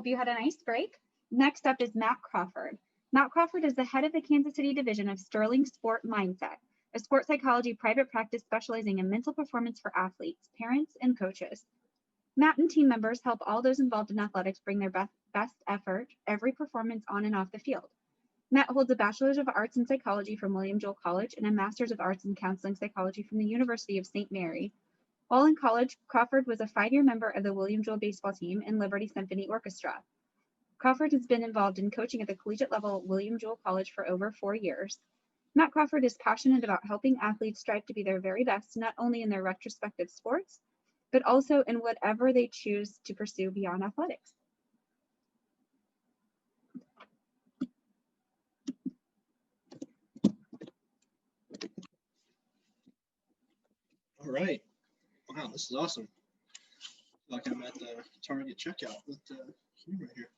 Hope you had a nice break. Next up is Matt Crawford. Matt Crawford is the head of the Kansas City division of Sterling Sport Mindset, a sports psychology private practice specializing in mental performance for athletes, parents, and coaches. Matt and team members help all those involved in athletics bring their best effort every performance on and off the field. Matt holds a Bachelor's of Arts in Psychology from William Jewell College and a Master's of Arts in Counseling Psychology from the University of St. Mary. While in college, Crawford was a 5-year member of the William Jewell baseball team and Liberty Symphony Orchestra. Crawford has been involved in coaching at the collegiate level at William Jewell College for over 4 years. Matt Crawford is passionate about helping athletes strive to be their very best, not only in their respective sports, but also in whatever they choose to pursue beyond athletics. All right. Wow, this is awesome. Like I'm at the Target checkout with the camera here.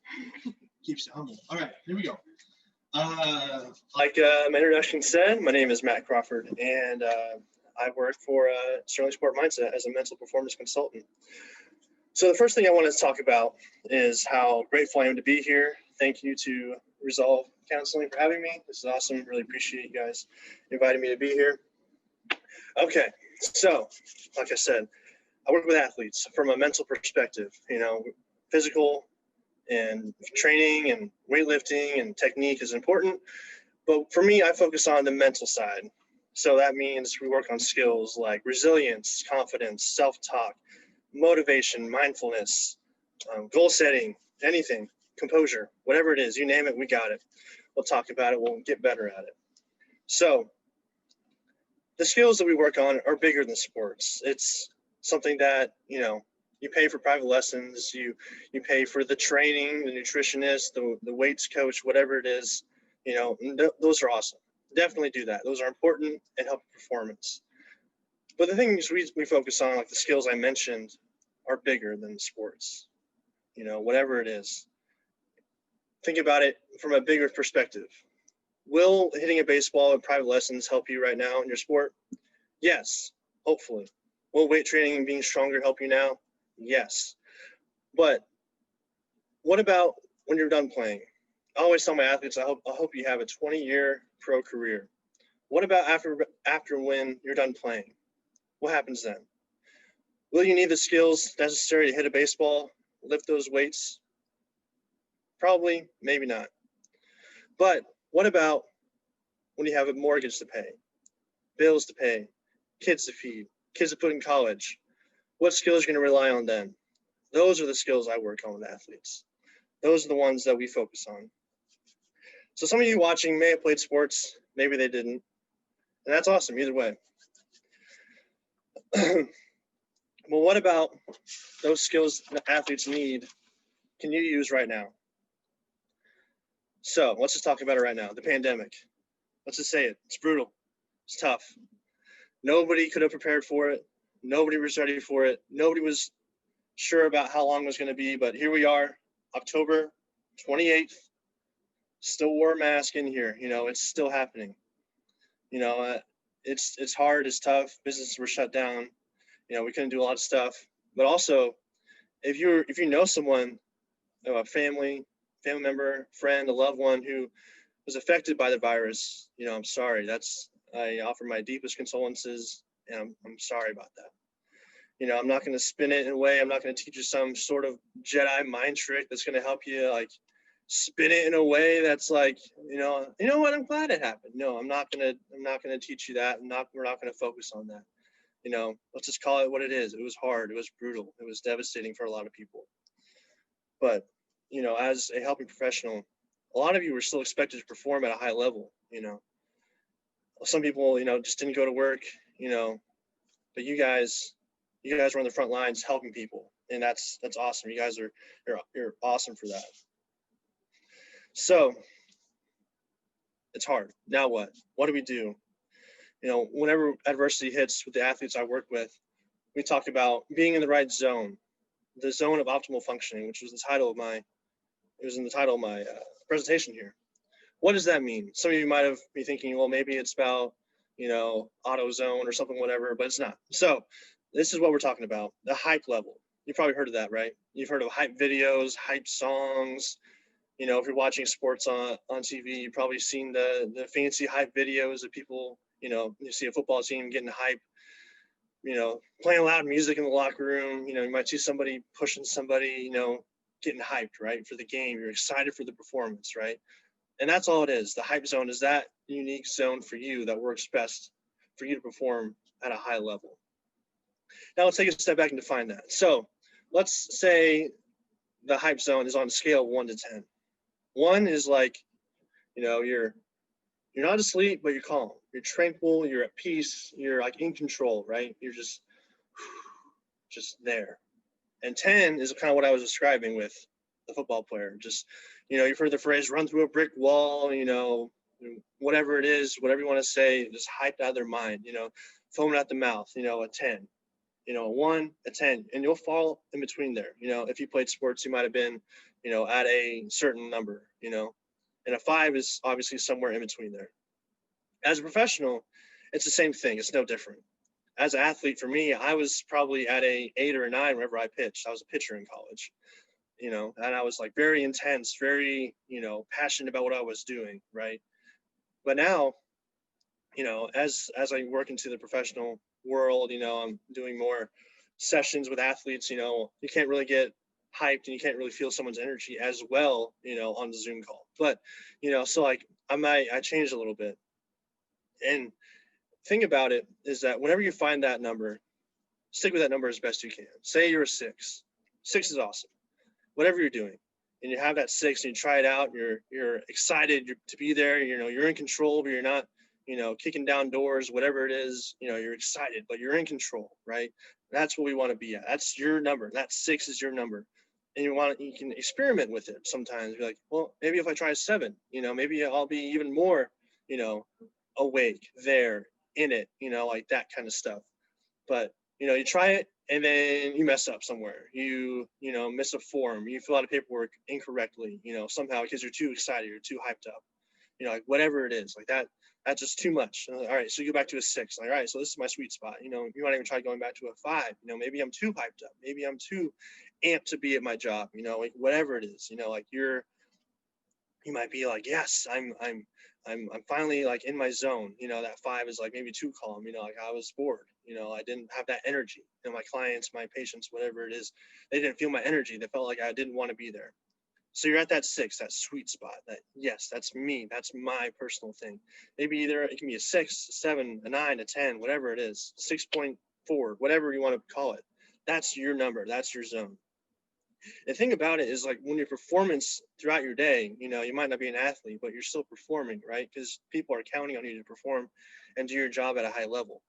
Keeps you humble. All right, here we go. Like my introduction said, my name is Matt Crawford, and I work for Sterling Sport Mindset as a mental performance consultant. So the first thing I want to talk about is how grateful I am to be here. Thank you to Resolve Counseling for having me. This is awesome. Really appreciate you guys inviting me to be here. Okay, so like I said, I work with athletes from a mental perspective, physical and training and weightlifting and technique is important. But for me, I focus on the mental side. So that means we work on skills like resilience, confidence, self-talk, motivation, mindfulness, goal setting, anything, composure, whatever it is, you name it, we got it. We'll talk about it, we'll get better at it. So the skills that we work on are bigger than sports. It's something that, you pay for private lessons, you pay for the training, the nutritionist, the weights coach, whatever it is, those are awesome. Definitely do that. Those are important and help performance. But the things we focus on, like the skills I mentioned, are bigger than sports. Whatever it is. Think about it from a bigger perspective. Will hitting a baseball at private lessons help you right now in your sport? Yes, hopefully. Will weight training and being stronger help you now? Yes. But what about when you're done playing? I always tell my athletes, I hope you have a 20-year pro career. What about after when you're done playing? What happens then? Will you need the skills necessary to hit a baseball, lift those weights? Probably, maybe not. But what about when you have a mortgage to pay, bills to pay, kids to feed, kids to put in college? What skills are you going to rely on then? Those are the skills I work on with athletes. Those are the ones that we focus on. So some of you watching may have played sports, maybe they didn't. And that's awesome, either way. Well, what about those skills that athletes need can you use right now? So let's just talk about it right now, the pandemic. Let's just say it, it's brutal, it's tough. Nobody could have prepared for it. Nobody was ready for it. Nobody was sure about how long it was going to be, but here we are, October 28th, still wore a mask in here. It's still happening. It's hard, it's tough. Businesses were shut down. We couldn't do a lot of stuff. But also, if you know someone, a family member, friend, a loved one who was affected by the virus, I'm sorry. I offer my deepest condolences, and I'm sorry about that. I'm not going to spin it in a way. I'm not going to teach you some sort of Jedi mind trick that's going to help you like spin it in a way that's like, you know what? I'm glad it happened. No, I'm not going to teach you that. We're not going to focus on that. Let's just call it what it is. It was hard. It was brutal. It was devastating for a lot of people. But, as a helping professional, a lot of you were still expected to perform at a high level. Some people, just didn't go to work, but you guys were on the front lines helping people. And that's awesome. You guys you're awesome for that. So it's hard. Now what? What do we do? Whenever adversity hits with the athletes I work with, we talk about being in the right zone, the zone of optimal functioning, which was in the title of my presentation here. What does that mean? Some of you might have been thinking, well, maybe it's about, auto zone or something, whatever, but it's not. So this is what we're talking about, the hype level. You probably heard of that, right? you've heard of hype videos, hype songs. You know, if you're watching sports on TV, you've probably seen the fancy hype videos of people, you know, you see a football team getting hype, you know, playing loud music in the locker room. You know, you might see somebody pushing somebody, you know, getting hyped, right, for the game. You're excited for the performance, right? And that's all it is. The hype zone is that unique zone for you that works best for you to perform at a high level. Now let's take a step back and define that. So let's say the hype zone is on a scale of 1 to 10. 1 is like, you know, you're not asleep, but you're calm. You're tranquil. You're at peace. You're like in control, right? You're just there. And 10 is kind of what I was describing with the football player. Just, you know, you've heard the phrase "run through a brick wall." You know, whatever it is, whatever you want to say, just hyped out of their mind. You know, foaming at the mouth. You know, a 10. You know, a 1, a 10, and you'll fall in between there. You know, if you played sports, you might have been, you know, at a certain number. You know, and a 5 is obviously somewhere in between there. As a professional, it's the same thing. It's no different. As an athlete, for me, I was probably at a 8 or a 9 whenever I pitched. I was a pitcher in college, you know, and I was like very intense, very, you know, passionate about what I was doing, right? But now, you know, as I work into the professional world, you know, I'm doing more sessions with athletes. You know, you can't really get hyped and you can't really feel someone's energy as well, you know, on the Zoom call. But, you know, so like I changed a little bit. And thing about it is that whenever you find that number, stick with that number as best you can. Say you're a 6. 6 is awesome. Whatever you're doing, and you have that 6 and you try it out, you're excited to be there. You know, you're in control, but you're not, you know, kicking down doors, whatever it is. You know, you're excited, but you're in control, right? That's what we want to be at. That's your number. That 6 is your number. And you can experiment with it sometimes. Be like, well, maybe if I try a 7, you know, maybe I'll be even more, you know, awake there in it, you know, like that kind of stuff. But, you know, you try it and then you mess up somewhere. You know, miss a form. You fill out a paperwork incorrectly, you know, somehow because you're too excited, you're too hyped up. You know, like whatever it is, like that's just too much. All right, so you go back to a 6. Like, all right, so this is my sweet spot. You know, you might even try going back to a 5. You know, maybe I'm too hyped up. Maybe I'm too amped to be at my job. You know, like whatever it is. You know, like you might be like, yes, I'm finally like in my zone. You know, that 5 is like maybe too calm. You know, like I was bored. You know, I didn't have that energy. You know, my clients, my patients, whatever it is, they didn't feel my energy. They felt like I didn't want to be there. So you're at that 6, that sweet spot. That yes, that's me. That's my personal thing. Maybe either it can be a 6, a 7, a 9, a 10, whatever it is, 6.4, whatever you want to call it. That's your number. That's your zone. The thing about it is like when your performance throughout your day, you know, you might not be an athlete, but you're still performing, right? Because people are counting on you to perform and do your job at a high level.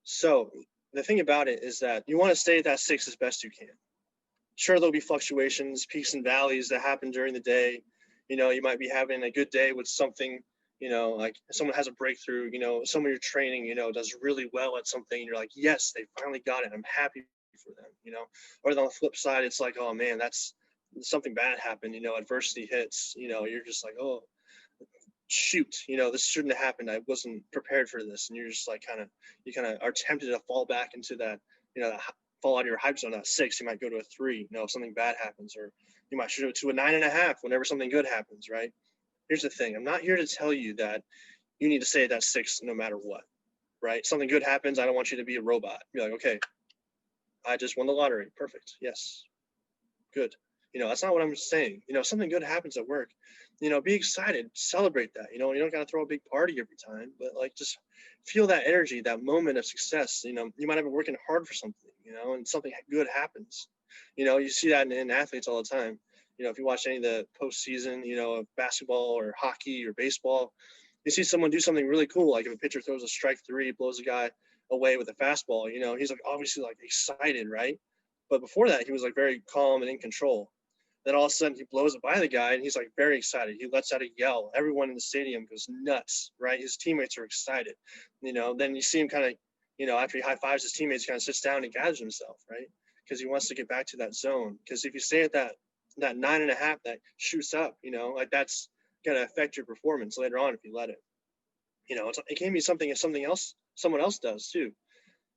So the thing about it is that you want to stay at that 6 as best you can. Sure, there'll be fluctuations, peaks and valleys that happen during the day. You know, you might be having a good day with something, you know, like someone has a breakthrough, you know, someone you're training, you know, does really well at something. And you're like, yes, they finally got it. I'm happy for them, you know. Or on the flip side, it's like, oh man, that's something bad happened, you know, adversity hits, you know, you're just like, oh, shoot, you know, this shouldn't have happened. I wasn't prepared for this. And you're just like you kind of are tempted to fall back into that, you know, fall out of your hype zone at 6. You might go to a 3, you know, if something bad happens, or you might shoot it to a 9.5 whenever something good happens, right? Here's the thing. I'm not here to tell you that you need to stay at that 6 no matter what, right? Something good happens. I don't want you to be a robot. Be like, okay, I just won the lottery. Perfect. Yes. Good. You know, that's not what I'm saying. You know, if something good happens at work, you know, be excited, celebrate that. You know, you don't got to throw a big party every time, but like just feel that energy, that moment of success. You know, you might have been working hard for something, you know, and something good happens. You know, you see that in athletes all the time. You know, if you watch any of the postseason, you know, of basketball or hockey or baseball, you see someone do something really cool. Like if a pitcher throws a strike 3, blows a guy away with a fastball, you know, he's like obviously like excited, right? But before that, he was like very calm and in control. Then all of a sudden he blows it by the guy and he's like very excited. He lets out a yell. Everyone in the stadium goes nuts, right? His teammates are excited. You know, then you see him kind of, you know, after he high fives his teammates, he kind of sits down and gathers himself, right? Because he wants to get back to that zone. Because if you stay at that 9.5 that shoots up, you know, like that's going to affect your performance later on if you let it. You know, it can be something if someone else does too.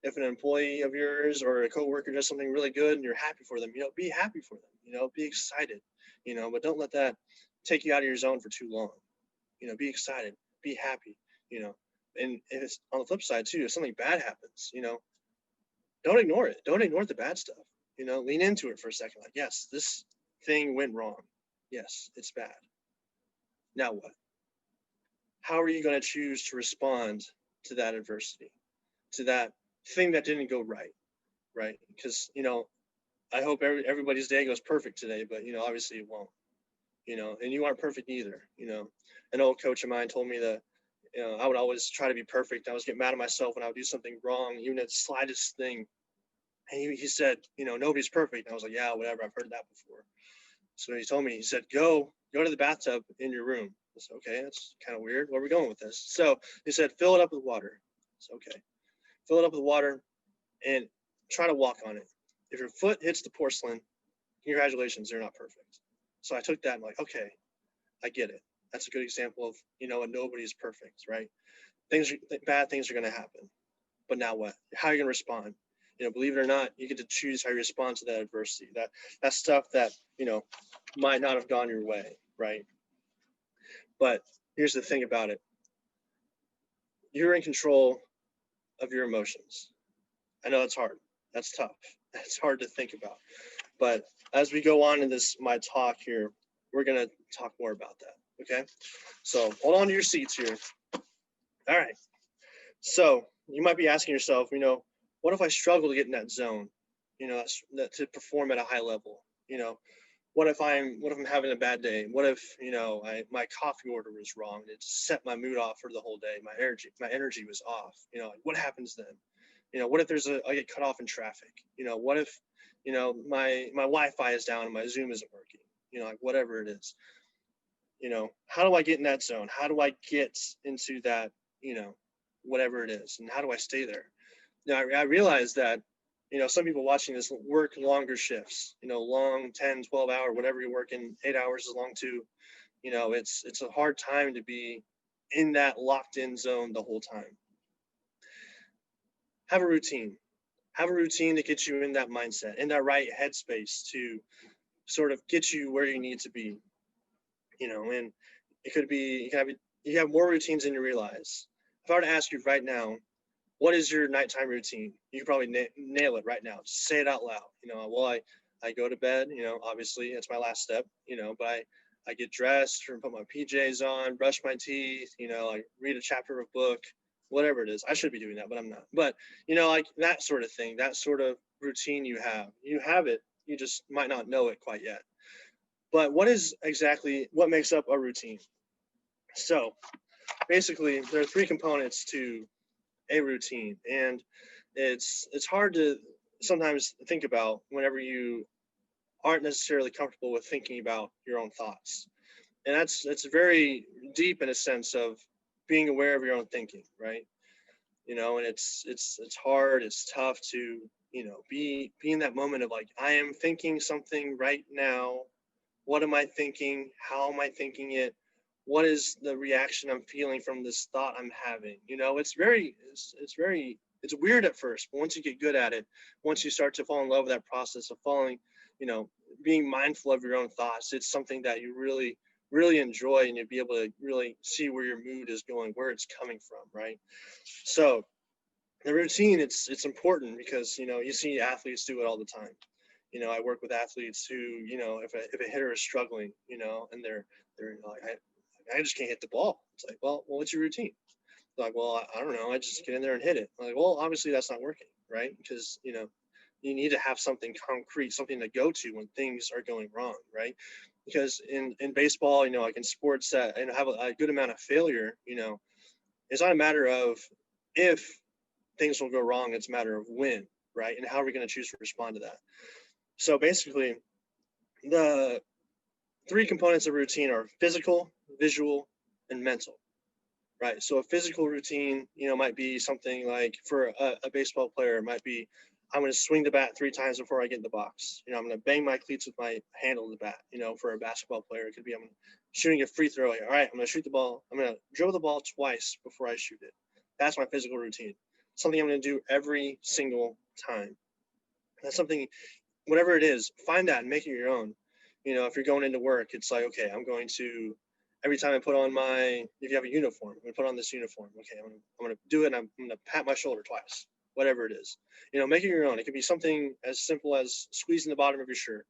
if an employee of yours or a coworker does something really good and you're happy for them, be happy for them, be excited, but don't let that take you out of your zone for too long. Be excited, be happy, and it's on the flip side too, if something bad happens, don't ignore it. Don't ignore the bad stuff. Lean into it for a second. Like, yes, this thing went wrong. Yes, it's bad. Now what? How are you going to choose to respond to that adversity, to that thing that didn't go right? Right? Because, I hope everybody's day goes perfect today, but, obviously it won't, and you aren't perfect either. An old coach of mine told me that, I would always try to be perfect. I was getting mad at myself when I would do something wrong, even at the slightest thing. And he said, nobody's perfect. And I was like, yeah, whatever. I've heard that before. So he told me, he said, go to the bathtub in your room. I said, okay, that's kind of weird. Where are we going with this? So he said, fill it up with water. I said, okay. Fill it up with water and try to walk on it. If your foot hits the porcelain, congratulations, you're not perfect. So I took that and like, okay, I get it. That's a good example of, nobody's perfect, right? Bad things are going to happen. But now what? How are you going to respond? Believe it or not, you get to choose how you respond to that adversity, that stuff that, might not have gone your way, right? But here's the thing about it. You're in control of your emotions. I know it's hard. That's tough. That's hard to think about. But as we go on in my talk here, we're going to talk more about that, okay? So hold on to your seats here. All right. So you might be asking yourself, what if I struggle to get in that zone, to perform at a high level? What if I'm having a bad day? What if, my coffee order was wrong? It set my mood off for the whole day. My energy was off. What happens then? What if I get cut off in traffic? What if, my Wi-Fi is down and my Zoom isn't working? Whatever it is. How do I get in that zone? How do I get into that, whatever it is? And how do I stay there? Now, I realize that, some people watching this work longer shifts, long 10, 12 hour, whatever you're working, 8 hours is long too. It's a hard time to be in that locked in zone the whole time. Have a routine. Have a routine to get you in that mindset, in that right headspace to sort of get you where you need to be. And it could be, you have more routines than you realize. If I were to ask you right now, what is your nighttime routine? You could probably nail it right now. Just say it out loud. Well, I go to bed, obviously it's my last step, but I get dressed or put my PJs on, brush my teeth, I read a chapter of a book, whatever it is. I should be doing that, but I'm not. But, like that sort of thing, that sort of routine you have it, you just might not know it quite yet. But what makes up a routine? So basically there are 3 components to a routine, and it's hard to sometimes think about whenever you aren't necessarily comfortable with thinking about your own thoughts. And that's very deep in a sense of being aware of your own thinking, right? And it's hard, it's tough to, be in that moment of like, I am thinking something right now. What am I thinking? How am I thinking it? What is the reaction I'm feeling from this thought I'm having? It's weird at first, but once you get good at it, once you start to fall in love with that process of being mindful of your own thoughts, it's something that you really, really enjoy, and you'll be able to really see where your mood is going, where it's coming from, right? So the routine, it's important because, you see athletes do it all the time. I work with athletes who, if a hitter is struggling, and they're like, I just can't hit the ball. It's like, well, what's your routine? They're like, well, I don't know. I just get in there and hit it. I'm like, well, obviously that's not working, right? Because, you need to have something concrete, something to go to when things are going wrong, right? Because in baseball, like in sports that have a good amount of failure, it's not a matter of if things will go wrong. It's a matter of when, right? And how are we going to choose to respond to that? So basically, the 3 components of routine are physical, visual, and mental, right? So a physical routine, might be something like for a baseball player, it might be, I'm going to swing the bat 3 times before I get in the box. I'm going to bang my cleats with my handle of the bat. For a basketball player, it could be, I'm shooting a free throw. All right, I'm going to shoot the ball. I'm going to drill the ball twice before I shoot it. That's my physical routine. something I'm going to do every single time. That's something, whatever it is, find that and make it your own. If you're going into work, it's like, okay, I'm going to, every time I put on if you have a uniform, I'm going to put on this uniform. Okay, I'm going to do it, and I'm going to pat my shoulder twice, whatever it is. Make it your own. It could be something as simple as squeezing the bottom of your shirt,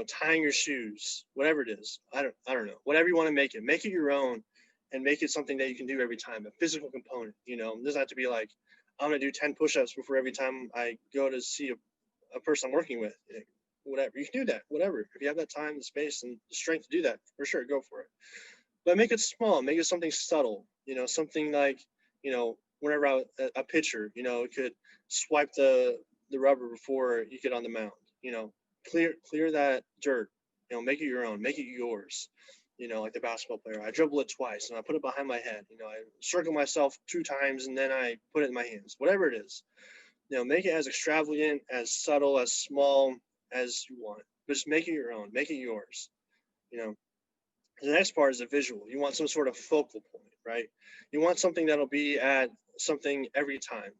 tying your shoes, whatever it is. I don't know. Whatever you want to make it your own, and make it something that you can do every time, a physical component. It doesn't have to be like, I'm going to do 10 push-ups before every time I go to see a person I'm working with. Whatever, you can do that, whatever. If you have that time, the space, and the strength to do that, for sure, go for it. But make it small, make it something subtle, something like, whenever a pitcher, could swipe the rubber before you get on the mound, clear that dirt, make it your own, make it yours. Like the basketball player, I dribble it twice and I put it behind my head. I circle myself 2 times and then I put it in my hands, whatever it is. Make it as extravagant, as subtle, as small as you want. But just make it your own, make it yours. The next part is a visual. You want some sort of focal point, right? You want something that'll be at something every time.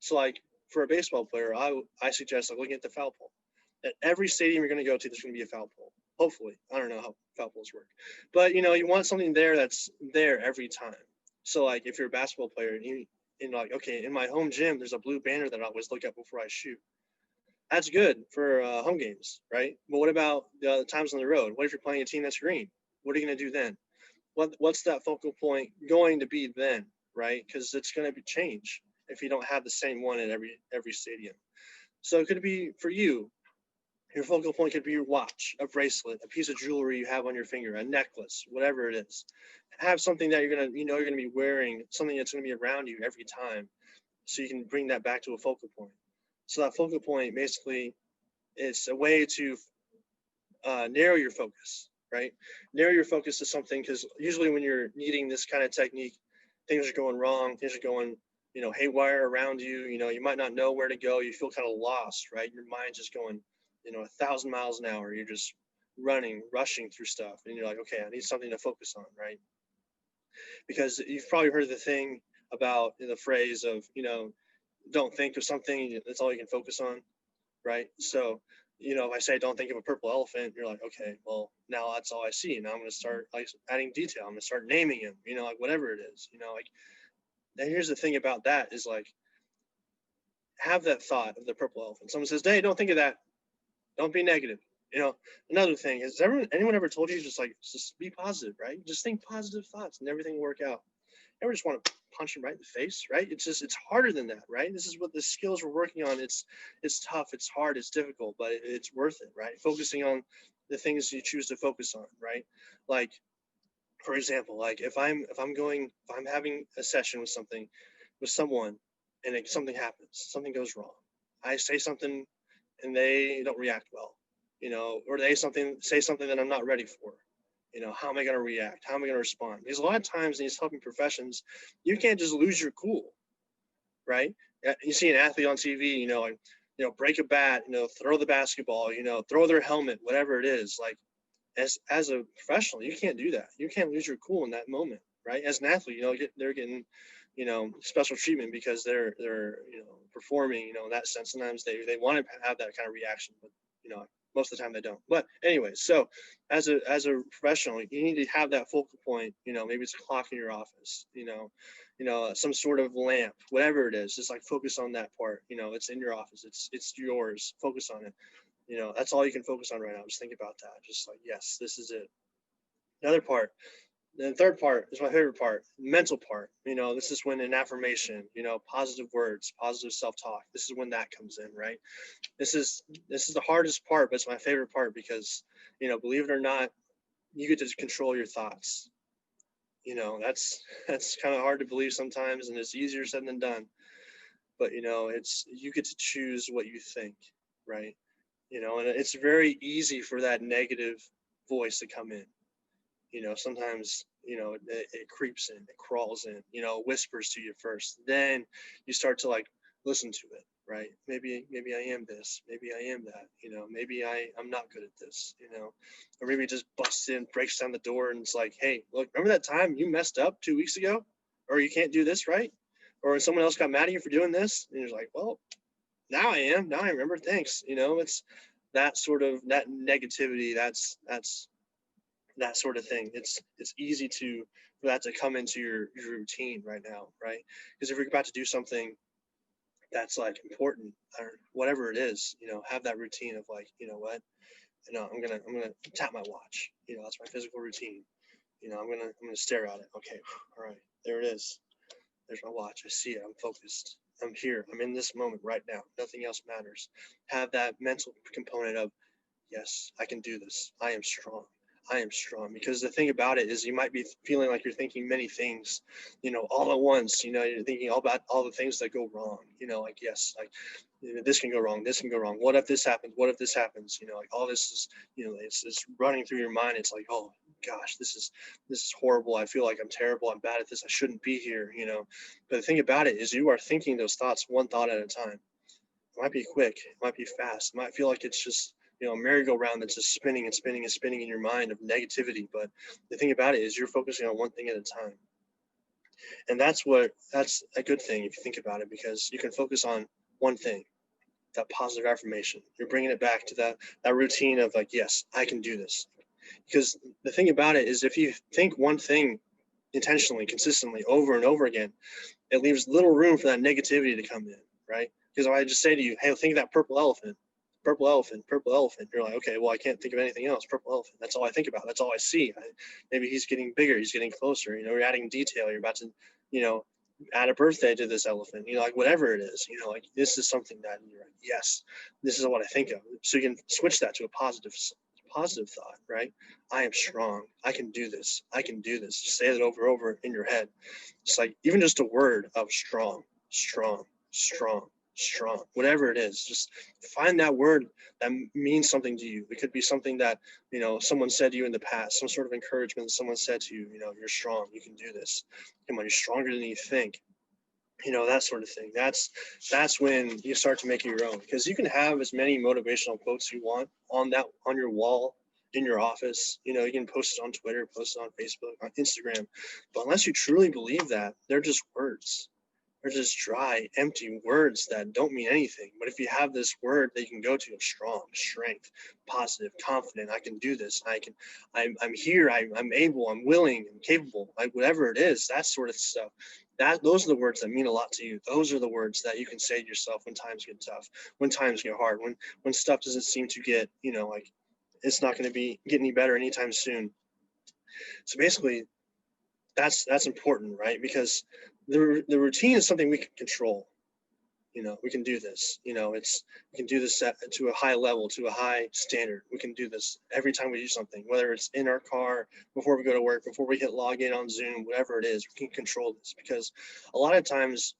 So like for a baseball player, I suggest like looking at the foul pole. At every stadium you're going to go to, there's going to be a foul pole. Hopefully, I don't know how foul poles work, but you want something there that's there every time. So like if you're a basketball player and like, okay, in my home gym, there's a blue banner that I always look at before I shoot. That's good for home games, right? But what about the times on the road? What if you're playing a team that's green? What are you going to do then? What's that focal point going to be then, right? Because it's going to change if you don't have the same one at every stadium. So it could be for you. Your focal point could be your watch, a bracelet, a piece of jewelry you have on your finger, a necklace, whatever it is. Have something that you're gonna be wearing, something that's gonna be around you every time, so you can bring that back to a focal point. So that focal point basically is a way to narrow your focus, right? Narrow your focus to something, because usually when you're needing this kind of technique, things are going wrong, things are going haywire around you. You might not know where to go. You feel kind of lost, right? Your mind's just going 1,000 miles an hour. You're just rushing through stuff, and you're like, okay, I need something to focus on, right? Because you've probably heard the thing about the phrase of don't think of something, that's all you can focus on, right? So if I say don't think of a purple elephant, you're like, okay, well, now that's all I see. Now I'm going to start like adding detail. I'm going to start naming him, like whatever it is, like. And here's the thing about that is like, have that thought of the purple elephant. Someone says, hey, don't think of that. Don't be negative. Another thing is, anyone ever told you just be positive, right? Just think positive thoughts and everything will work out. Ever just want to punch him right in the face, right? It's harder than that, right? This is what the skills we're working on. It's tough, it's hard, it's difficult, but it's worth it, right? Focusing on the things you choose to focus on, right? Like, for example, like if I'm having a session with someone, and something happens, something goes wrong. I say something and they don't react well, or they say something that I'm not ready for. How am I going to react? How am I going to respond? Because a lot of times in these helping professions, you can't just lose your cool, right? You see an athlete on TV, break a bat, throw the basketball, throw their helmet, whatever it is. Like, as a professional, you can't do that. You can't lose your cool in that moment, right? As an athlete, they're getting, special treatment because they're performing, in that sense. Sometimes they want to have that kind of reaction, but most of the time they don't. But anyway, so as a professional, you need to have that focal point. Maybe it's a clock in your office, some sort of lamp, whatever it is. Just like focus on that part. It's in your office. It's yours. Focus on it. That's all you can focus on right now. Just think about that. Just like, yes, this is it. Another part. The third part is my favorite part, mental part. This is when an affirmation, positive words, positive self-talk. This is when that comes in, right? This is the hardest part, but it's my favorite part because, believe it or not, you get to control your thoughts. That's kind of hard to believe sometimes, and it's easier said than done. But you get to choose what you think, right? And it's very easy for that negative voice to come in. Sometimes, it creeps in, it crawls in, whispers to you first. Then you start to like listen to it, right? Maybe I am this, maybe I am that, maybe I'm not good at this, or maybe it just busts in, breaks down the door, and it's like, hey, look, remember that time you messed up 2 weeks ago? Or you can't do this, right? Or when someone else got mad at you for doing this, and you're like, well, now I remember, thanks. It's that sort of, that negativity, that's that sort of thing. It's easy for that to come into your routine right now, right? Because if you're about to do something that's like important or whatever it is, have that routine of like, what, I'm gonna tap my watch. That's my physical routine. I'm gonna stare at it. Okay, all right, there it is. There's my watch. I see it. I'm focused. I'm here. I'm in this moment right now. Nothing else matters. Have that mental component of, yes, I can do this. I am strong. I am strong. Because the thing about it is you might be feeling like you're thinking many things, all at once. You're thinking all about all the things that go wrong. Like, yes, like, this can go wrong. This can go wrong. What if this happens? What if this happens? Like all this is, it's running through your mind. It's like, oh gosh, this is horrible. I feel like I'm terrible. I'm bad at this. I shouldn't be here. But the thing about it is you are thinking those thoughts one thought at a time. It might be quick. It might be fast. It might feel like it's just, a merry-go-round that's just spinning and spinning and spinning in your mind of negativity. But the thing about it is you're focusing on one thing at a time. And that's a good thing if you think about it, because you can focus on one thing, that positive affirmation. You're bringing it back to that routine of like, yes, I can do this. Because the thing about it is if you think one thing intentionally, consistently, over and over again, it leaves little room for that negativity to come in, right? Because if I just say to you, hey, think of that purple elephant, you're like, okay, well, I can't think of anything else. Purple elephant. That's all I think about. That's all I see. Maybe he's getting bigger. He's getting closer. You're adding detail. You're about to, add a birthday to this elephant. Like whatever it is. Like this is something that you're like, yes, this is what I think of. So you can switch that to a positive thought, right? I am strong. I can do this. I can do this. Just say it over in your head. It's like even just a word of strong, whatever it is, just find that word that means something to you. It could be something that, someone said to you in the past, some sort of encouragement that someone said to you, you're strong, you can do this. Come on, you're stronger than you think. That sort of thing. That's when you start to make it your own, because you can have as many motivational quotes you want on your wall in your office. You can post it on Twitter, post it on Facebook, on Instagram, but unless you truly believe that, they're just words. They're just dry, empty words that don't mean anything. But if you have this word that you can go to of strong, strength, positive, confident, I can do this. I'm here. I'm able. I'm willing. I'm capable. Like whatever it is, that sort of stuff. Those are the words that mean a lot to you. Those are the words that you can say to yourself when times get tough, when times get hard, when stuff doesn't seem to get, like it's not going to be get any better anytime soon. So basically, that's important, right? Because the routine is something we can control. We can do this. We can do this to a high level, to a high standard. We can do this every time we do something, whether it's in our car, before we go to work, before we hit log in on Zoom, whatever it is, we can control this, because a lot of times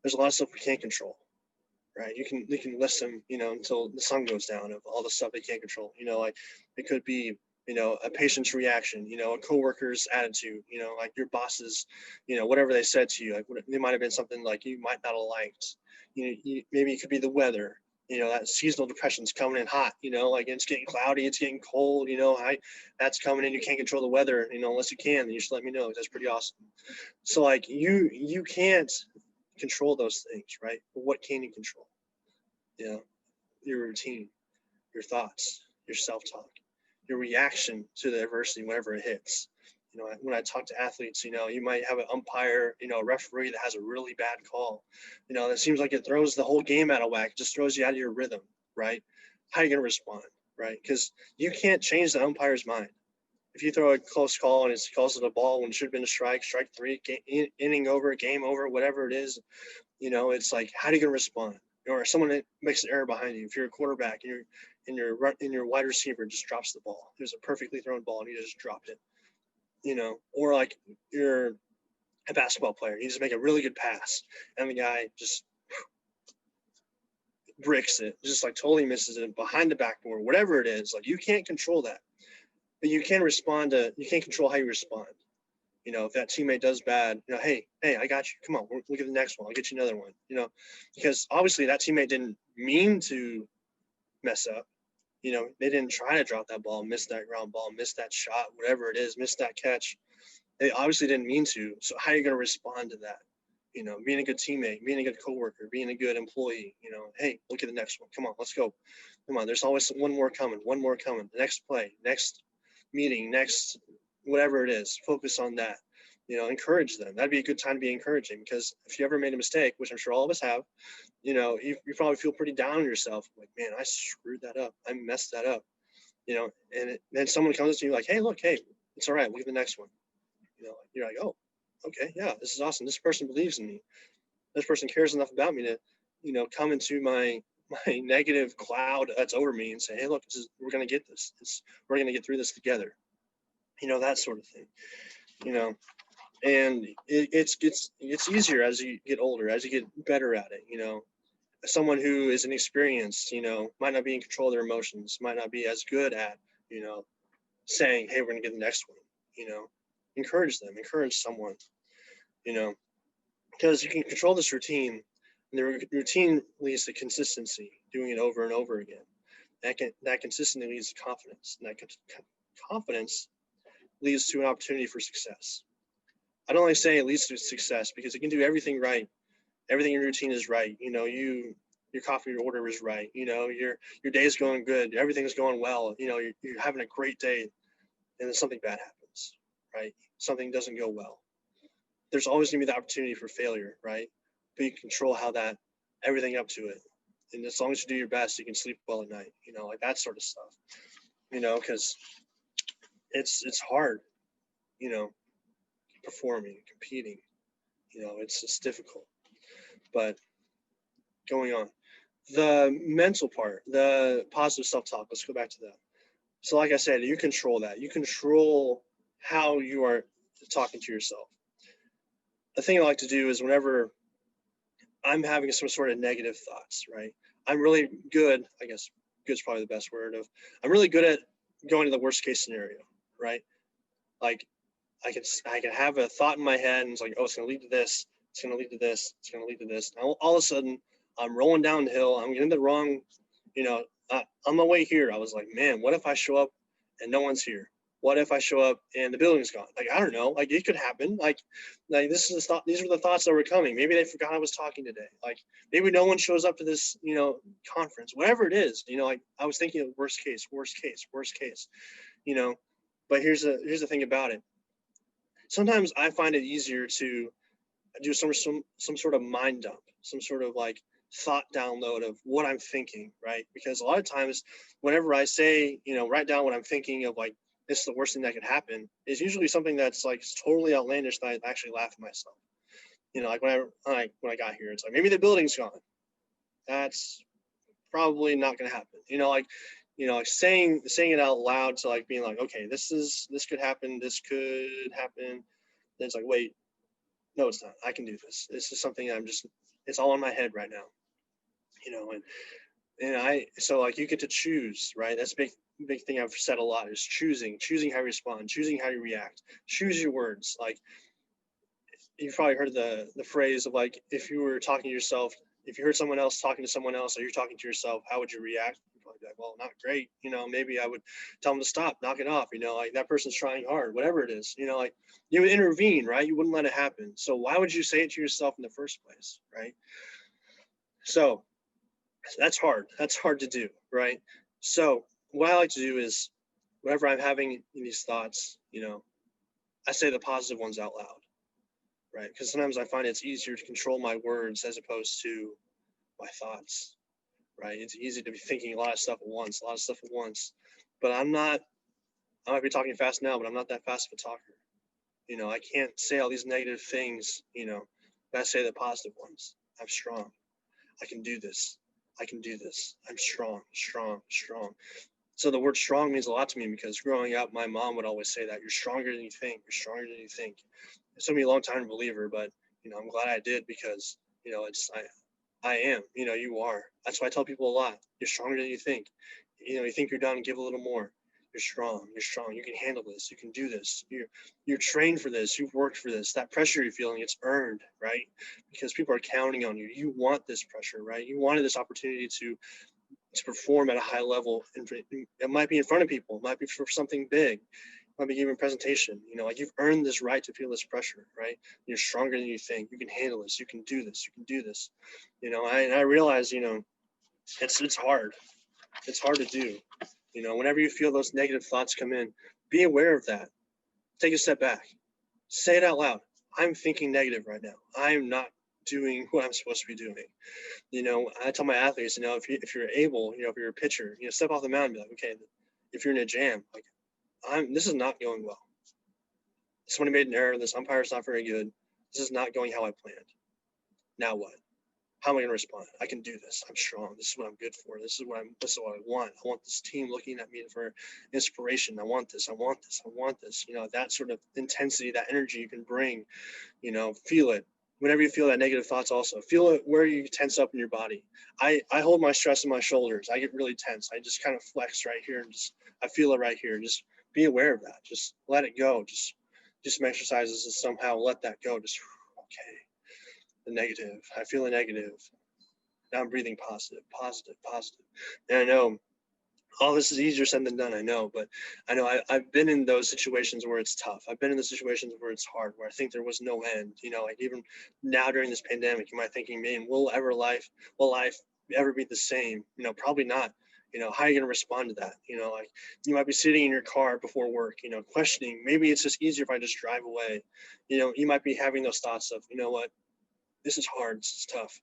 there's a lot of stuff we can't control, right? You can list them, until the sun goes down of all the stuff they can't control. Like it could be, a patient's reaction, a coworker's attitude, like your boss's, whatever they said to you, like it might have been something like you might not have liked. Maybe it could be the weather, that seasonal depression's coming in hot, like it's getting cloudy, it's getting cold, that's coming in. You can't control the weather, unless you can, then you should let me know. That's pretty awesome. So like you can't control those things, right? But what can you control? Your routine, your thoughts, your self-talk, your reaction to the adversity whenever it hits. When I talk to athletes, you might have an umpire, a referee that has a really bad call, that seems like it throws the whole game out of whack, just throws you out of your rhythm, right? How are you going to respond, right? Because you can't change the umpire's mind. If you throw a close call and it calls it a ball when it should have been a strike three, inning over, game over, whatever it is, it's like, how are you going to respond? Or someone makes an error behind you. If you're a quarterback and your wide receiver just drops the ball, there's a perfectly thrown ball and you just dropped it. Or like you're a basketball player, you just make a really good pass and the guy just bricks it, just like totally misses it behind the backboard, whatever it is. Like you can't control that, but you can control how you respond. If that teammate does bad, hey, I got you. Come on, look at the next one. I'll get you another one. Because obviously that teammate didn't mean to mess up. They didn't try to drop that ball, miss that ground ball, miss that shot, whatever it is, miss that catch. They obviously didn't mean to. So how are you going to respond to that? you know, being a good teammate, being a good coworker, being a good employee, you know, hey, look at the next one. Come on, let's go. Come on, there's always one more coming, the next play, next meeting, next whatever it is, focus on that. You know, encourage them. That'd be a good time to be encouraging, because if you ever made a mistake, which I'm sure all of us have, you know, you probably feel pretty down on yourself. Like, man, I screwed that up. I messed that up. You know, and then someone comes to you like, hey, look, hey, it's all right. Look at the next one. You know, you're like, oh, okay, yeah, this is awesome. This person believes in me. This person cares enough about me to, you know, come into my negative cloud that's over me and say, hey, look, we're going to get this. We're going to get through this together. You know, that sort of thing. You know, and it's easier as you get older, as you get better at it. You know, someone who is inexperienced, you know, might not be in control of their emotions, might not be as good at, you know, saying, hey, we're going to get the next one. You know, encourage them, encourage someone, you know, because you can control this routine, and the routine leads to consistency, doing it over and over again. That consistently leads to confidence, and that confidence leads to an opportunity for success. I don't like saying it leads to success, because you can do everything right. Everything in your routine is right. You know, your coffee order is right. You know, your day is going good. Everything's going well. You know, you're having a great day, and then something bad happens, right? Something doesn't go well. There's always going to be the opportunity for failure, right? But you control everything up to it. And as long as you do your best, you can sleep well at night, you know, like that sort of stuff, you know, because it's hard, you know, performing, competing, you know, it's difficult. But going on, the mental part, the positive self-talk, let's go back to that. So like I said, you control that. You control how you are talking to yourself. The thing I like to do is whenever I'm having some sort of negative thoughts, right? I'm really good, I guess good is probably the best word I'm really good at going to the worst case scenario, right? Like I can have a thought in my head and it's like, oh, it's going to lead to this. It's going to lead to this. It's going to lead to this. And all of a sudden I'm rolling down the hill. I'm getting the wrong, you know, on my way here, I was like, man, what if I show up and no one's here? What if I show up and the building's gone? Like, I don't know. Like, it could happen. Like this is the thought. These are the thoughts that were coming. Maybe they forgot I was talking today. Like, maybe no one shows up to this, you know, conference. Whatever it is, you know. Like, I was thinking of worst case, you know. But here's the thing about it. Sometimes I find it easier to do some sort of mind dump, some sort of like thought download of what I'm thinking, right? Because a lot of times, whenever I say, you know, write down what I'm thinking of, like, this is the worst thing that could happen, is usually something that's like totally outlandish that I actually laugh at myself. You know, like when I got here, it's like, maybe the building's gone. That's probably not going to happen. You know, like saying it out loud to like being like, okay, this could happen. This could happen. Then it's like, wait, no, it's not. I can do this. This is something it's all in my head right now. You know, so like you get to choose, right? That's a big thing I've said a lot is choosing how you respond, choosing how you react, choose your words. Like, you've probably heard the phrase of like, if you were talking to yourself, if you heard someone else talking to someone else, or you're talking to yourself, how would you react? You'd probably be like, well, not great. You know, maybe I would tell them to stop, knock it off. You know, like, that person's trying hard, whatever it is. You know, like, you would intervene, right? You wouldn't let it happen. So why would you say it to yourself in the first place, right? So that's hard. That's hard to do, right? So what I like to do is, whenever I'm having these thoughts, you know, I say the positive ones out loud, right? Because sometimes I find it's easier to control my words as opposed to my thoughts, right? It's easy to be thinking a lot of stuff at once, but I might be talking fast now, but I'm not that fast of a talker. You know, I can't say all these negative things, you know, but I say the positive ones. I'm strong. I can do this. I'm strong. So the word strong means a lot to me, because growing up, my mom would always say that you're stronger than you think. It took me a long time to believe her, but, you know, I'm glad I did, because, you know, I am, you know, you are. That's why I tell people a lot. You're stronger than you think. You know, you think you're done, give a little more. You're strong. You can handle this. You can do this. You're trained for this. You've worked for this. That pressure you're feeling, it's earned, right? Because people are counting on you. You want this pressure, right? You wanted this opportunity to perform at a high level. It might be in front of people. It might be for something big. I'll be giving a presentation, like you've earned this right to feel this pressure, right? You're stronger than you think. You can handle this. You can do this. You can do this. I realize, it's hard. It's hard to do. Whenever you feel those negative thoughts come in, be aware of that. Take a step back. Say it out loud. I'm thinking negative right now. I'm not doing what I'm supposed to be doing. I tell my athletes, if you're able, if you're a pitcher, step off the mound and be like, okay, if you're in a jam, like this is not going well. Somebody made an error. This umpire's not very good. This is not going how I planned. Now what? How am I going to respond? I can do this. I'm strong. This is what I'm good for. This is what I want. I want this team looking at me for inspiration. I want this. I want this. I want this. That sort of intensity, that energy you can bring, feel it. Whenever you feel that negative thoughts, also feel it where you tense up in your body. I hold my stress in my shoulders. I get really tense. I just kind of flex right here and I feel it right here. Just be aware of that. Just let it go. Just some exercises to somehow let that go. Just okay. The negative. I feel a negative. Now I'm breathing positive. And I know all this is easier said than done, I know, but I know I've been in those situations where it's tough. I've been in the situations where it's hard, where I think there was no end. Like even now during this pandemic, you might thinking, man, will life ever be the same? Probably not. How are you going to respond to that? Like you might be sitting in your car before work, questioning, maybe it's just easier if I just drive away. You might be having those thoughts of, what, this is hard, this is tough.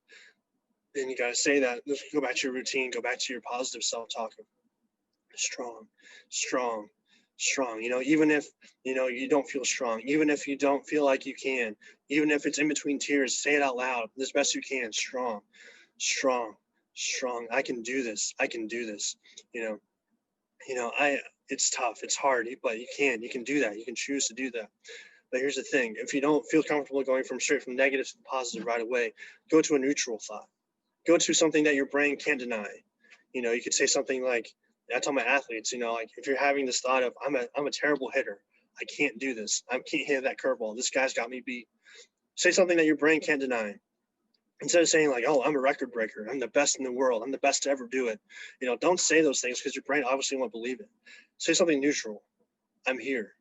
Then you got to say that, go back to your routine, go back to your positive self-talk of strong. Even if, you don't feel strong, even if you don't feel like you can, even if it's in between tears, say it out loud as best you can. Strong. I can do this. It's tough. It's hard, but you can do that. You can choose to do that. But here's the thing. If you don't feel comfortable going straight from negative to positive right away, go to a neutral thought. Go to something that your brain can't deny. You could say something like, I tell my athletes, like if you're having this thought of, I'm a terrible hitter. I can't do this. I can't hit that curveball. This guy's got me beat. Say something that your brain can't deny. Instead of saying like, oh, I'm a record breaker. I'm the best in the world. I'm the best to ever do it. Don't say those things because your brain obviously won't believe it. Say something neutral. I'm here.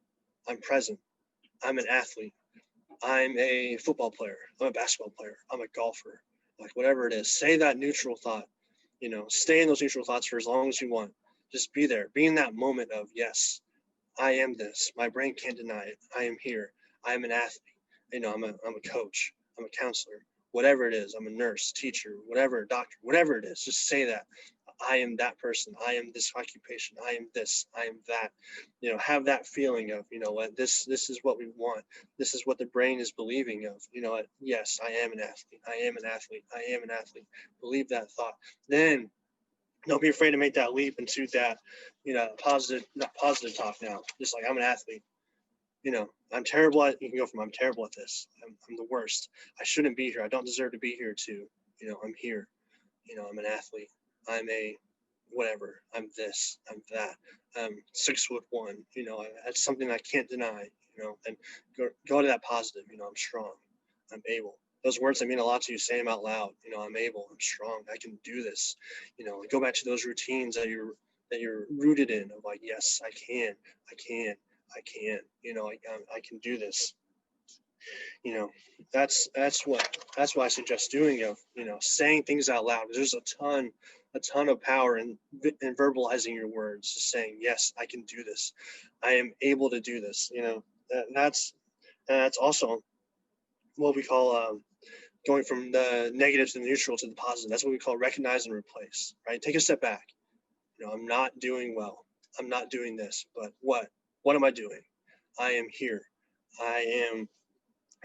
I'm present. I'm an athlete. I'm a football player. I'm a basketball player. I'm a golfer. Like whatever it is, say that neutral thought. Stay in those neutral thoughts for as long as you want. Just be there. Be in that moment of, yes, I am this. My brain can't deny it. I am here. I am an athlete. I'm a coach. I'm a counselor. Whatever it is, I'm a nurse, teacher, whatever, doctor, whatever it is. Just say that. I am that person. I am this occupation. I am this. I am that. Have that feeling of, what, this is what we want. This is what the brain is believing of. Yes, I am an athlete. I am an athlete. I am an athlete. Believe that thought. Then don't be afraid to make that leap into that, not positive talk now. Just like, I'm an athlete. I'm terrible at, you can go from, I'm terrible at this. I'm the worst. I shouldn't be here. I don't deserve to be here too. I'm here. I'm an athlete. I'm a whatever. I'm this. I'm that. I'm 6'1". That's something I can't deny. And go to that positive. I'm strong. I'm able. Those words that mean a lot to you, say them out loud. I'm able. I'm strong. I can do this. Go back to those routines that you're rooted in. Of like, yes, I can. I can. I can do this. That's what I suggest doing. Of saying things out loud. There's a ton of power in verbalizing your words. Just saying, yes, I can do this. I am able to do this. That's also what we call going from the negative to the neutral to the positive. That's what we call recognize and replace. Right? Take a step back. I'm not doing well. I'm not doing this. But what? What am I doing? I am here. I am.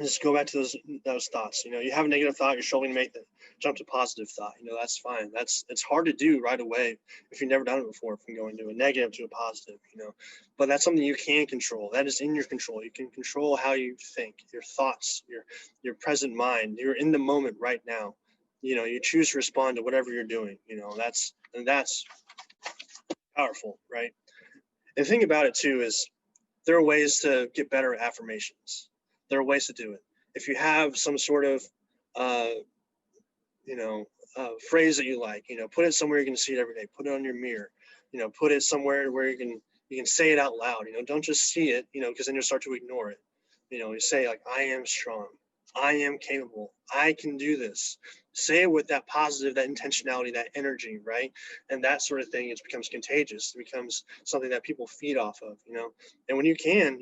Just go back to those thoughts. You have a negative thought, you're struggling to make the jump to positive thought. That's fine. It's hard to do right away if you've never done it before, from going to a negative to a positive. But that's something you can control. That is in your control. You can control how you think, your thoughts, your present mind. You're in the moment right now. You choose to respond to whatever you're doing. That's powerful, right? And the thing about it too is there are ways to get better at affirmations. There are ways to do it. If you have some sort of, phrase that you like, put it somewhere you can see it every day. Put it on your mirror. Put it somewhere where you can, You can say it out loud, don't just see it, because then you'll start to ignore it. You say like, I am strong, I am capable, I can do this. Say it with that positive, that intentionality, that energy, right? And that sort of thing, it becomes contagious. It becomes something that people feed off of, and when you can,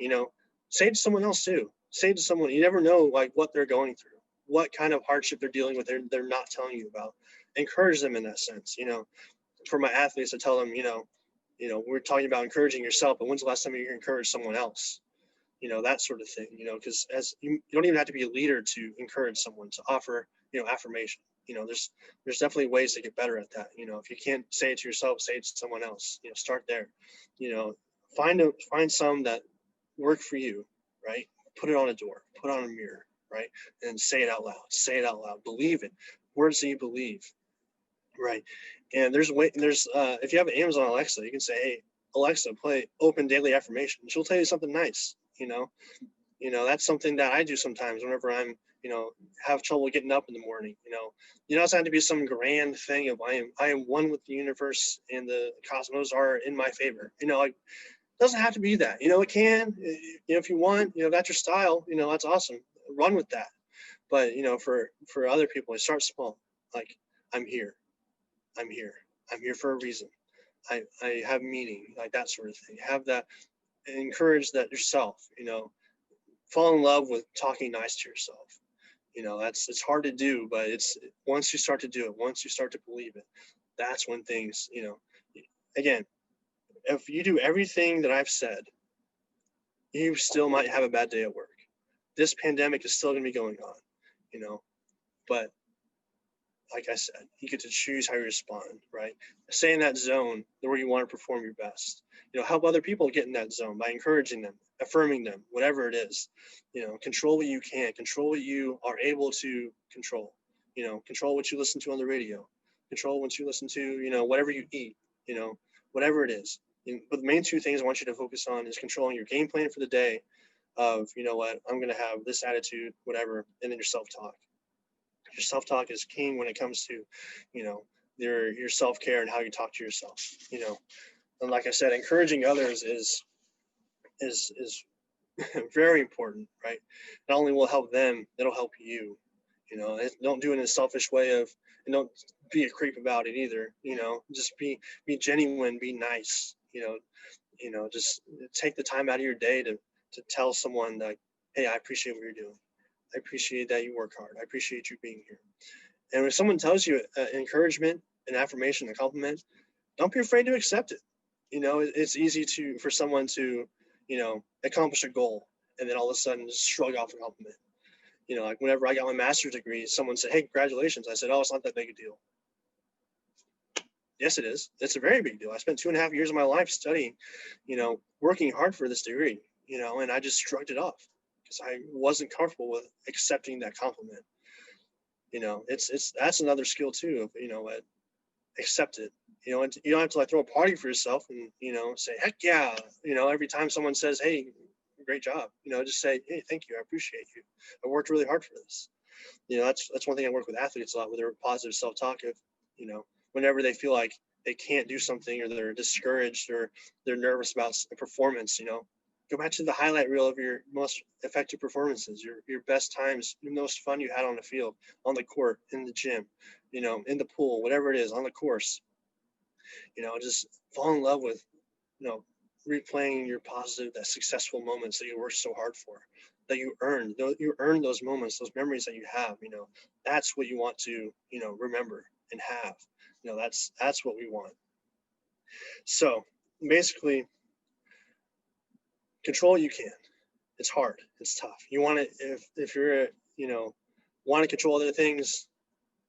say it to someone else too. Say it to someone, you never know like what they're going through, what kind of hardship they're dealing with, they're not telling you about. Encourage them in that sense. For my athletes, I tell them, we're talking about encouraging yourself, but when's the last time you encouraged someone else? That sort of thing, because as you don't even have to be a leader to encourage someone, to offer, affirmation. There's definitely ways to get better at that. If you can't say it to yourself, say it to someone else. Start there. Find some that work for you, right? Put it on a door, put it on a mirror, right? And say it out loud. Say it out loud. Believe it. Words that you believe, right? And there's if you have an Amazon Alexa, you can say, hey, Alexa, play open daily affirmation. She'll tell you something nice. That's something that I do sometimes whenever I'm, have trouble getting up in the morning. It doesn't have to be some grand thing of I am one with the universe and the cosmos are in my favor. It doesn't have to be that. It can, if you want, that's your style. That's awesome. Run with that. But for other people, I start small. Like, I'm here. I'm here. I'm here for a reason. I have meaning, like that sort of thing. Have that, encourage that yourself, fall in love with talking nice to yourself. It's hard to do, but it's once you start to do it, once you start to believe it, that's when things, again, if you do everything that I've said, you still might have a bad day at work. This pandemic is still going to be going on, but like I said, you get to choose how you respond, right? Stay in that zone where you want to perform your best. Help other people get in that zone by encouraging them, affirming them, whatever it is. Control what you can, control what you are able to control. Control what you listen to on the radio, control what you listen to, whatever you eat, whatever it is. But the main two things I want you to focus on is controlling your game plan for the day of, what, I'm going to have this attitude, whatever, and then your self-talk. Your self-talk is king when it comes to, your self-care and how you talk to yourself, and like I said, encouraging others is very important, right? Not only will help them, it'll help you, don't do it in a selfish way of, and don't be a creep about it either, just be genuine, be nice, just take the time out of your day to tell someone like, hey, I appreciate what you're doing. I appreciate that you work hard. I appreciate you being here. And when someone tells you encouragement, an affirmation, a compliment, don't be afraid to accept it. It's easy for someone to, accomplish a goal and then all of a sudden just shrug off a compliment. Like whenever I got my master's degree, someone said, hey, congratulations. I said, oh, it's not that big a deal. Yes, it is. It's a very big deal. I spent 2.5 years of my life studying, working hard for this degree, and I just shrugged it off because I wasn't comfortable with accepting that compliment. That's another skill too of, accept it, and you don't have to like throw a party for yourself and, say, heck yeah, every time someone says, hey, great job, just say, hey, thank you. I appreciate you. I worked really hard for this. That's one thing I work with athletes a lot with their positive self-talk of, whenever they feel like they can't do something or they're discouraged or they're nervous about a performance, go back to the highlight reel of your most effective performances, your best times, the most fun you had on the field, on the court, in the gym, in the pool, whatever it is, on the course. Just fall in love with, replaying your positive, that successful moments that you worked so hard for, that you earned. You earned those moments, those memories that you have. That's what you want to, remember and have. That's what we want. So basically, control what you can. It's hard. It's tough. You want to, if you're, want to control other things,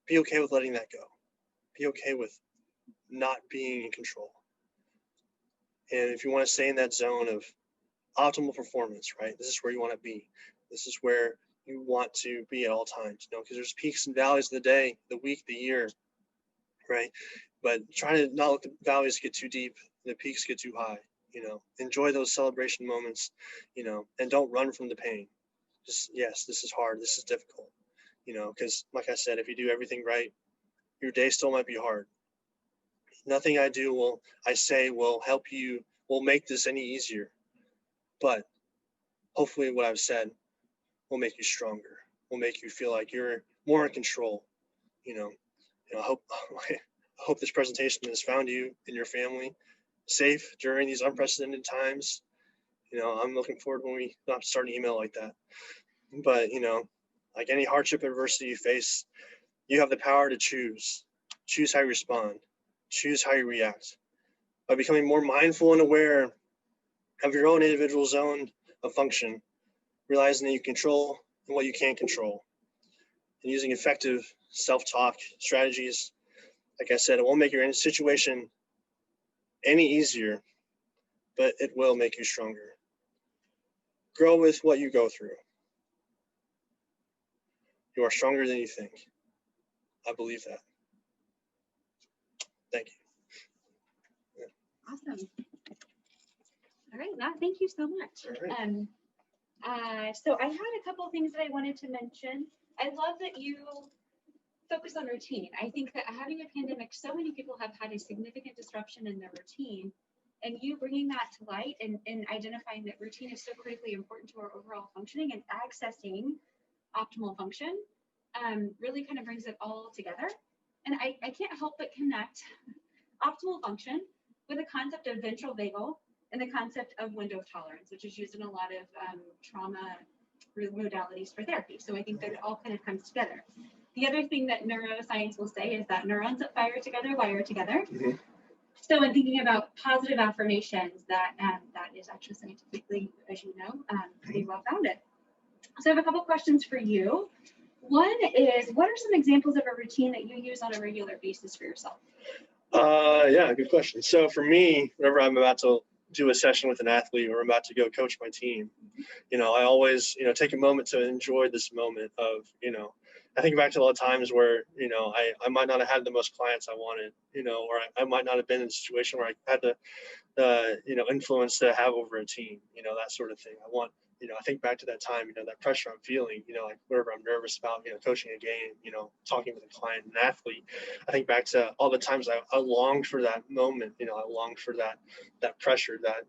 be okay with letting that go. Be okay with not being in control. And if you want to stay in that zone of optimal performance, right? This is where you want to be. This is where you want to be at all times, because there's peaks and valleys of the day, the week, the year, right? But try to not let the valleys get too deep, the peaks get too high. Enjoy those celebration moments, and don't run from the pain. Just, yes, this is hard. This is difficult, because like I said, if you do everything right, your day still might be hard. Nothing I say will help you will make this any easier, but hopefully what I've said will make you stronger, will make you feel like you're more in control. I hope this presentation has found you and your family safe during these unprecedented times. I'm looking forward when we don't have to start an email like that. But, like any hardship, adversity you face, you have the power to choose how you respond, choose how you react. By becoming more mindful and aware of your own individual zone of function, realizing that you control and what you can't control, and using effective self-talk strategies. Like I said, it won't make your situation any easier, but it will make you stronger. Grow with what you go through. You are stronger than you think. I believe that. Thank you. Awesome. All right, Matt, thank you so much. All right. So I had a couple of things that I wanted to mention. I love that you focus on routine. I think that having a pandemic, so many people have had a significant disruption in their routine, and you bringing that to light and identifying that routine is so critically important to our overall functioning and accessing optimal function really kind of brings it all together. And I can't help but connect optimal function with the concept of ventral vagal and the concept of window of tolerance, which is used in a lot of trauma modalities for therapy. So I think that it all kind of comes together. The other thing that neuroscience will say is that neurons that fire together wire together. Mm-hmm. So in thinking about positive affirmations, that is actually scientifically, as you know, pretty well founded. So I have a couple questions for you. One is, what are some examples of a routine that you use on a regular basis for yourself? Yeah, good question. So for me, whenever I'm about to do a session with an athlete or I'm about to go coach my team, I always, take a moment to enjoy this moment of, I think back to a lot of times where, I might not have had the most clients I wanted, or I might not have been in a situation where I had the, influence to have over a team, that sort of thing. I think back to that time, that pressure I'm feeling, like wherever I'm nervous about, coaching a game, talking with a client, an athlete. I think back to all the times I longed for that moment, I longed for that pressure, that,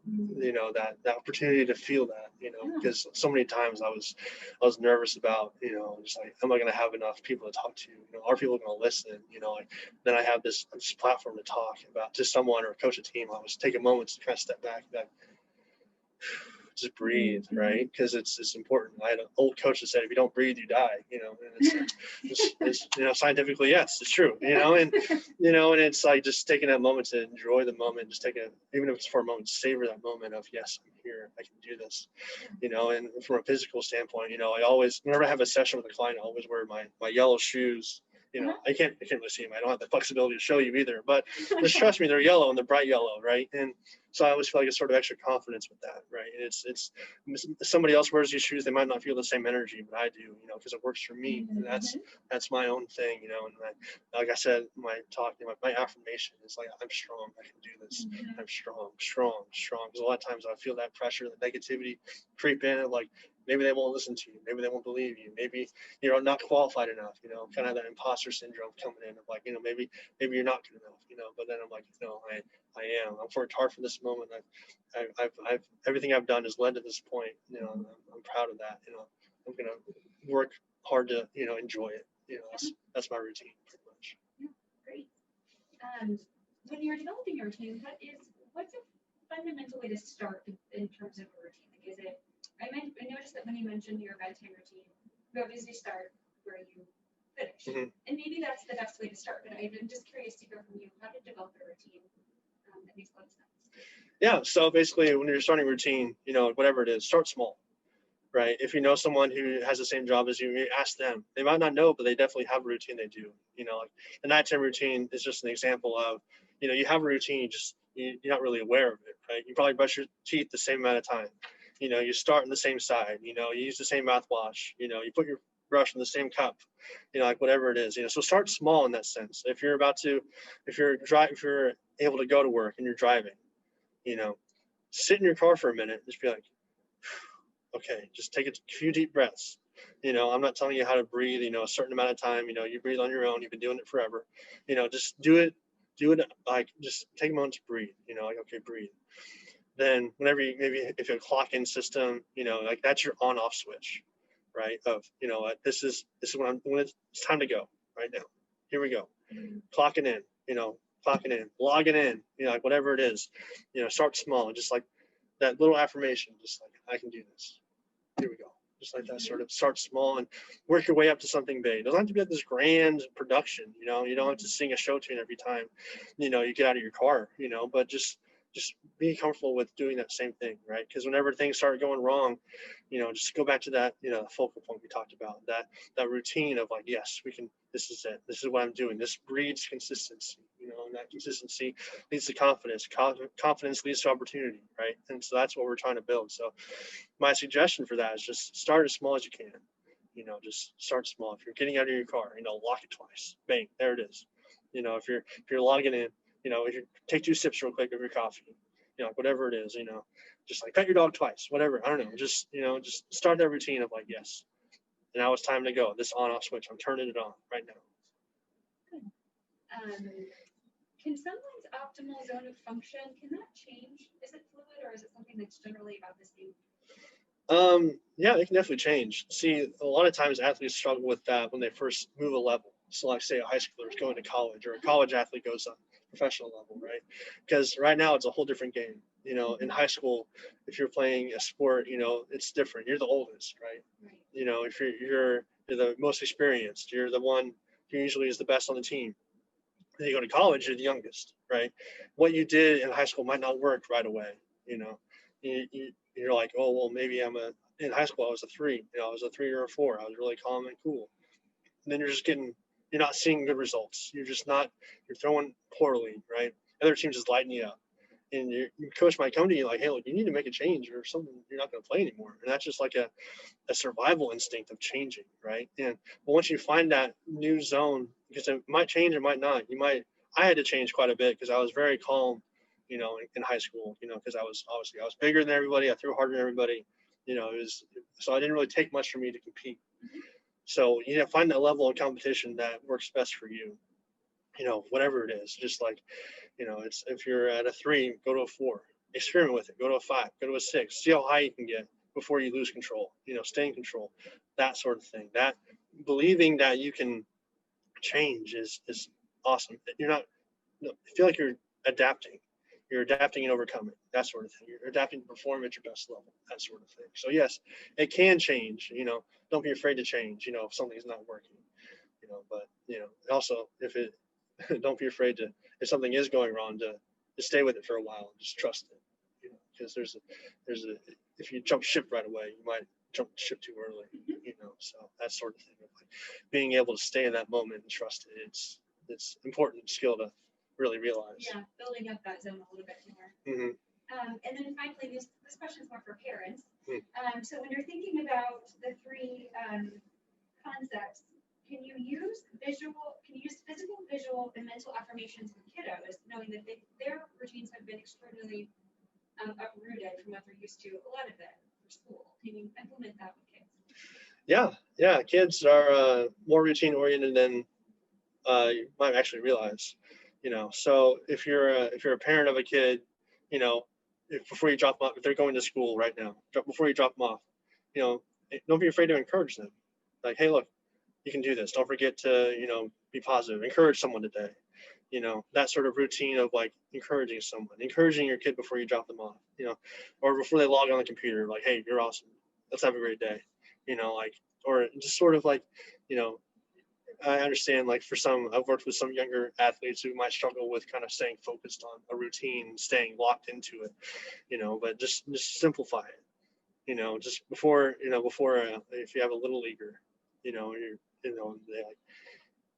that opportunity to feel that, because so many times I was nervous about, just like, am I going to have enough people to talk to? Are people going to listen? Then I have this platform to talk about to someone or coach a team. I always take a moment to kind of step back and just breathe, right? Because it's important. I had an old coach that said, if you don't breathe, you die, and it's scientifically, yes, it's true, and it's like just taking that moment to enjoy the moment, just even if it's for a moment, savor that moment of, yes, I'm here, I can do this, and from a physical standpoint, I always, whenever I have a session with a client, I always wear my yellow shoes. I can't really see them. I don't have the flexibility to show you either, but just trust me, they're yellow and they're bright yellow, right? And so I always feel like a sort of extra confidence with that, right? And it's somebody else wears these shoes, they might not feel the same energy, but I do, because it works for me, and that's my own thing, and like I said, my talk, my affirmation is like, I'm strong, I can do this, I'm strong, because a lot of times I feel that pressure, the negativity creep in, and like, maybe they won't listen to you, maybe they won't believe you, maybe you're not qualified enough, kind of that imposter syndrome coming in of like, maybe you're not good enough, but then I'm like, no, I am. I've worked hard for this moment. I've everything I've done has led to this point. I'm proud of that. I'm gonna work hard to enjoy it. That's my routine pretty much. Yeah, great. When you're developing your routine, what's a fundamental way to start in terms of a routine? Like, is it? I noticed that when you mentioned your bedtime routine, you obviously start where you finish, and maybe that's the best way to start. But I'm just curious to hear from you how to develop a routine that makes a lot of sense. Yeah. So basically, when you're starting a routine, whatever it is, start small, right? If you know someone who has the same job as you ask them. They might not know, but they definitely have a routine they do. Like the nighttime routine is just an example of, you have a routine, you're not really aware of it, right? You probably brush your teeth the same amount of time. You start on the same side, you use the same mouthwash, you put your brush in the same cup, like whatever it is, so start small in that sense. If you're able to go to work and you're driving, sit in your car for a minute, just be like, okay, just take a few deep breaths. I'm not telling you how to breathe, a certain amount of time, you breathe on your own, you've been doing it forever, just do it, like, just take a moment to breathe, like, okay, breathe. then whenever you, maybe if you have a clock in system, like that's your on off switch, right? Of, this is when it's time to go right now. Here we go. Clocking in, clocking in, logging in, like whatever it is, start small, just like that little affirmation, just like I can do this. Here we go. Just like that, sort of start small and work your way up to something big. It doesn't have to be like this grand production, you don't have to sing a show tune every time, you get out of your car, but just be comfortable with doing that same thing, right? Because whenever things start going wrong, just go back to that, the focal point we talked about, that routine of like, yes, we can, this is it. This is what I'm doing. This breeds consistency, and that consistency leads to confidence. Confidence leads to opportunity, right? And so that's what we're trying to build. So my suggestion for that is just start as small as you can. Just start small. If you're getting out of your car, lock it twice. Bang, there it is. If you're logging in, if you take 2 sips real quick of your coffee, whatever it is, just like pet your dog twice, whatever. I don't know. Just start that routine of like, yes, now it's time to go. This on-off switch, I'm turning it on right now. Good. Can someone's optimal zone of function, can that change? Is it fluid or is it something that's generally about the same? Yeah, it can definitely change. See, a lot of times athletes struggle with that when they first move a level. So like say a high schooler is going to college, or a college athlete goes on professional level, right? Because right now it's a whole different game. In high school, if you're playing a sport, it's different. You're the oldest, right? If you're the most experienced, you're the one who usually is the best on the team. Then you go to college, you're the youngest, right? What you did in high school might not work right away. You're like, oh, well, maybe in high school, I was a 3, I was a 3 or a 4. I was really calm and cool. And then you're not seeing good results. You're throwing poorly, right? Other teams just lighten you up. And your coach might come to you like, hey, look, you need to make a change or something. You're not going to play anymore. And that's just like a survival instinct of changing, right? And once you find that new zone, because it might change, it might not. I had to change quite a bit because I was very calm, in high school, because I was bigger than everybody. I threw harder than everybody, so it didn't really take much for me to compete. So you find that level of competition that works best for you, whatever it is. Just like, it's, if you're at a 3, go to a 4, experiment with it, go to a 5, go to a 6, see how high you can get before you lose control, stay in control, that sort of thing. That believing that you can change is awesome. I feel like you're adapting and overcoming, that sort of thing. You're adapting to perform at your best level, that sort of thing. So yes, it can change, don't be afraid to change, if something's not working, but, also don't be afraid to, if something is going wrong, to stay with it for a while and just trust it, because if you jump ship right away, you might jump ship too early, so that sort of thing. Like being able to stay in that moment and trust it, it's important skill to really realize. Yeah, building up that zone a little bit more. Mm-hmm. And then finally, this question is more for parents. So when you're thinking about the 3 concepts, can you use physical, visual, and mental affirmations with kiddos, knowing that their routines have been extraordinarily uprooted from what they're used to, a lot of it for school? Can you implement that with kids? Yeah, kids are more routine oriented than you might actually realize. So if you're a parent of a kid, before you drop them off, if they're going to school right now, before you drop them off, don't be afraid to encourage them. Like, hey, look, you can do this. Don't forget to, be positive. Encourage someone today. That sort of routine of like encouraging your kid before you drop them off, or before they log on the computer, like, hey, you're awesome. Let's have a great day. Or just sort of like, I understand, like for some, I've worked with some younger athletes who might struggle with kind of staying focused on a routine, staying locked into it, but just simplify it, just before if you have a little leaguer, they like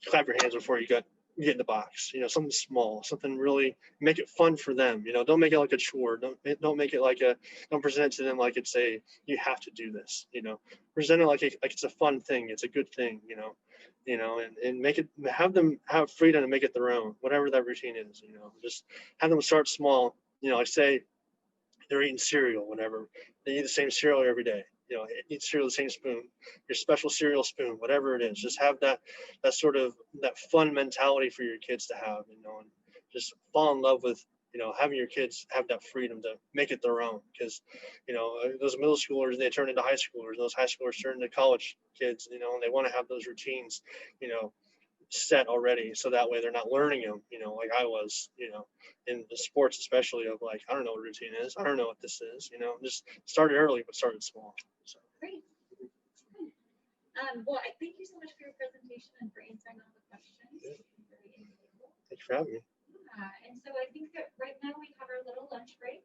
clap your hands before you get in the box, something small, something really make it fun for them, don't make it like a chore. Don't make it like don't present it to them like it's you have to do this, present it like it's a fun thing. It's a good thing, and make it, have them have freedom to make it their own, whatever that routine is, just have them start small, like say they're eating cereal, whenever they eat the same cereal every day, eat cereal the same spoon, your special cereal spoon, whatever it is. Just have that sort of that fun mentality for your kids to have, and just fall in love with having your kids have that freedom to make it their own, because, those middle schoolers, they turn into high schoolers, those high schoolers turn into college kids, and they want to have those routines, set already. So that way they're not learning them, like I was, in the sports, especially, of like, I don't know what routine is. I don't know what this is, just started early, but started small. So. Great. Well, I thank you so much for your presentation and for answering all the questions. Yeah. Very insightful. Thanks for having me. And so I think that right now we have our little lunch break.